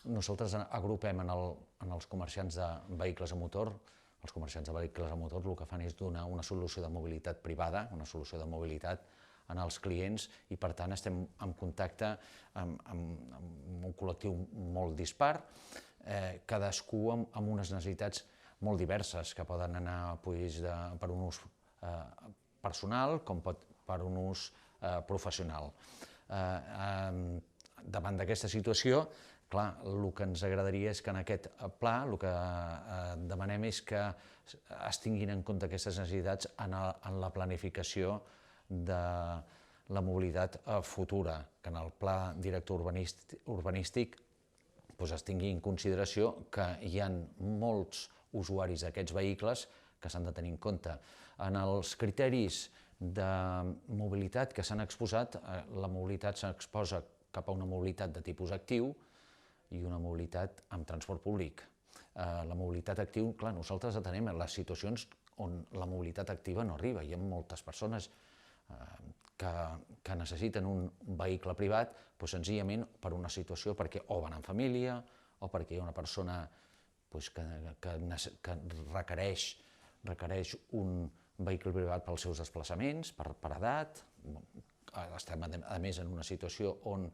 nosaltres agrupem en els comerciants de vehicles a motor. Els comerciants de vehicles a motor el que fan és donar una solució de mobilitat privada, una solució de mobilitat als clients, i per tant estem en contacte amb un col·lectiu molt dispar, cadascú amb unes necessitats molt diverses, que poden anar per un ús personal com per un ús professional. Davant d'aquesta situació, clar, el que ens agradaria és que en aquest pla el que demanem és que es tinguin en compte aquestes necessitats en la planificació de la mobilitat futura, que en el pla director urbanístic es tingui en consideració que hi ha molts usuaris d'aquests vehicles que s'han de tenir en compte. En els criteris de mobilitat que s'han exposat, la mobilitat s'exposa cap a una mobilitat de tipus actiu i una mobilitat amb transport públic. La mobilitat activa, clar, nosaltres atenem les situacions on la mobilitat activa no arriba. Hi ha moltes persones que necessiten un vehicle privat senzillament per una situació perquè o van en família o perquè hi ha una persona que requereix un vehicle privat pels seus desplaçaments, per edat. Estem, a més, en una situació on,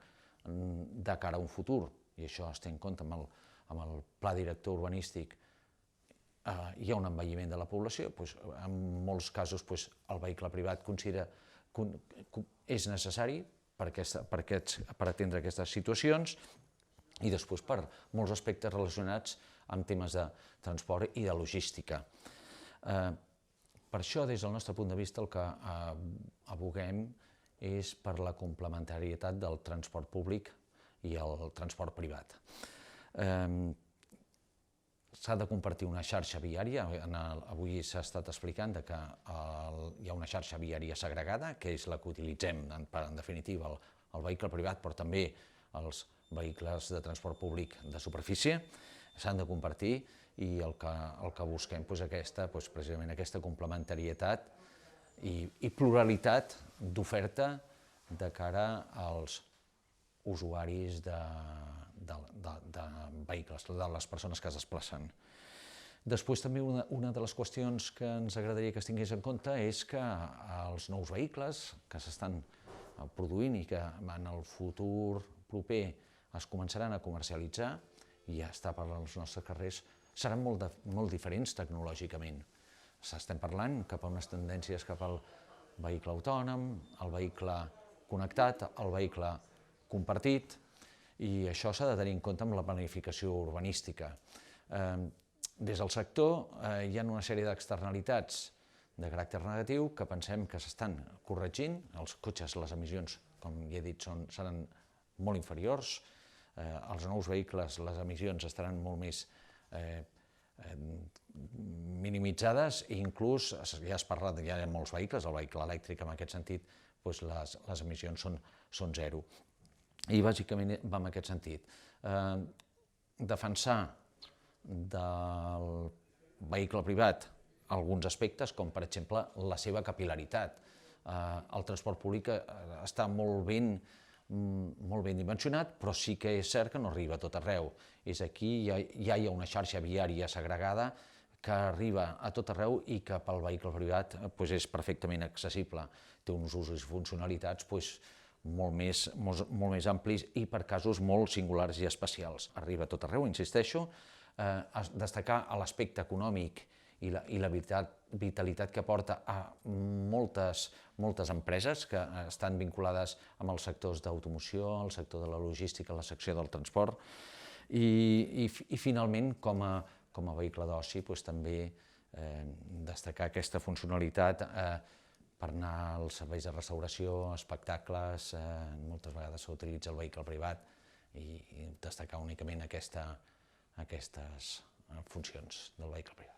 de cara a un futur, i això es té en compte amb el pla director urbanístic, hi ha un envelliment de la població. En molts casos el vehicle privat és necessari per atendre aquestes situacions, i després per molts aspectes relacionats amb temes de transport i de logística. Per això, des del nostre punt de vista, el que aboguem és per la complementarietat del transport públic i el transport privat. S'ha de compartir una xarxa viària. Avui s'ha estat explicant que hi ha una xarxa viària segregada, que és la que utilitzem, en definitiva, el vehicle privat, però també els vehicles de transport públic de superfície. S'han de compartir, i el que busquem és precisament aquesta complementarietat i pluralitat d'oferta de cara als usuaris de vehicles, de les persones que es desplacen. Després, també, una de les qüestions que ens agradaria que es tingués en compte és que els nous vehicles que s'estan produint i que en el futur proper es començaran a comercialitzar i a estar per als nostres carrers seran molt diferents tecnològicament. Estem parlant cap a unes tendències cap al vehicle autònom, el vehicle connectat, el vehicle compartit, i això s'ha de tenir en compte amb la planificació urbanística. Des del sector hi ha una sèrie d'externalitats de caràcter negatiu que pensem que s'estan corregint. Els cotxes, les emissions, com ja he dit, seran molt inferiors. Els nous vehicles, les emissions estaran molt més minimitzades, i inclús, ja has parlat, hi ha molts vehicles, el vehicle elèctric en aquest sentit, les emissions són zero. I bàsicament va en aquest sentit. Defensar del vehicle privat alguns aspectes, com per exemple la seva capil·laritat. El transport públic està molt ben dimensionat, però sí que és cert que no arriba a tot arreu. És aquí, ja hi ha una xarxa viària segregada que arriba a tot arreu i que pel vehicle privat és perfectament accessible. Té uns usos i funcionalitats molt més amplis i per casos molt singulars i especials. Arriba a tot arreu, insisteixo. Destacar l'aspecte econòmic i la vitalitat que porta a moltes empreses que estan vinculades amb els sectors d'automoció, el sector de la logística, la secció del transport, i finalment, com a vehicle d'oci, també destacar aquesta funcionalitat per anar als serveis de restauració, espectacles. Moltes vegades s'utilitza el vehicle privat, i destacar únicament aquestes funcions del vehicle privat.